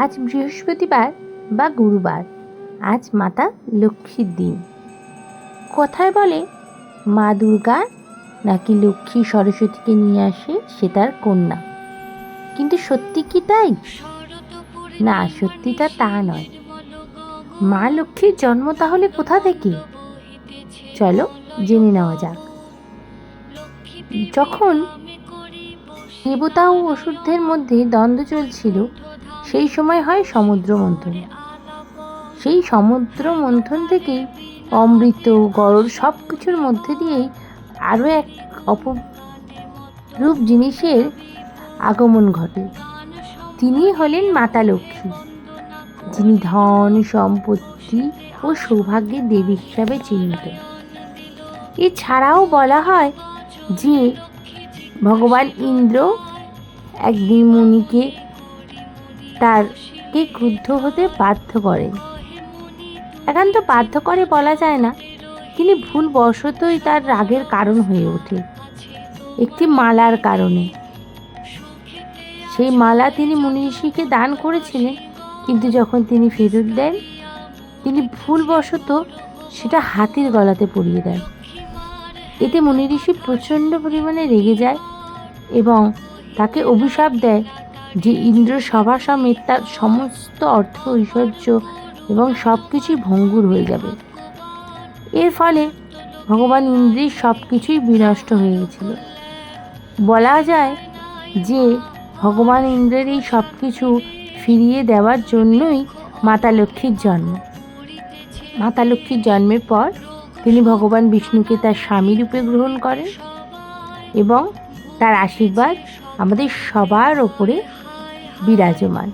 আজ বৃহস্পতিবার বা গুরুবার, আজ মাতা লক্ষ্মীর দিন। কথায় বলে মা দুর্গা নাকি লক্ষ্মী সরস্বতীকে নিয়ে আসে সে তার কন্যা, কিন্তু সত্যি কি তাই? না, সত্যিটা তা নয়। মা লক্ষ্মীর জন্ম তাহলে কোথা থেকে? চলো জেনে নেওয়া যাক। যখন দেবতা ও অসুরদের মধ্যে দ্বন্দ্ব চলছিল, সেই সময় হয় সমুদ্র মন্থন। সেই সমুদ্র মন্থন থেকেই অমৃত, গরল সব কিছুর মধ্যে দিয়েই আরও এক অপরূপ জিনিসের আগমন ঘটে। তিনি হলেন মাতা লক্ষ্মী, যিনি ধন, সম্পত্তি ও সৌভাগ্যের দেবী হিসাবে চিহ্নিত। এছাড়াও বলা হয় যে ভগবান ইন্দ্র একদিন মুনিকে তারকে ক্রুদ্ধ হতে বাধ্য করেন। একান্ত বাধ্য করে বলা যায় না, তিনি ভুলবশতই তার রাগের কারণ হয়ে ওঠে একটি মালার কারণে। সেই মালা তিনি মুনি ঋষিকে দান করেছিলেন, কিন্তু যখন তিনি ফেরত দেন, তিনি ভুলবশত সেটা হাতির গলাতে পরিয়ে দেন। এতে মুনি ঋষি প্রচণ্ড পরিমাণে রেগে যায় এবং তাকে অভিশাপ দেয় যে ইন্দ্র সভা সমেত তার সমস্ত অর্থ, ঐশ্বর্য এবং সব কিছুই ভঙ্গুর হয়ে যাবে। এর ফলে ভগবান ইন্দ্রের সব কিছুই বিনষ্ট হয়ে গেছিল। বলা যায় যে ভগবান ইন্দ্রের এই সব কিছু ফিরিয়ে দেওয়ার জন্যই মাতা লক্ষ্মীর জন্ম। মাতা লক্ষ্মীর জন্মের পর তিনি ভগবান বিষ্ণুকে তার স্বামী রূপে গ্রহণ করেন এবং তার আশীর্বাদ আমাদের সবার ওপরে বিরাজমান।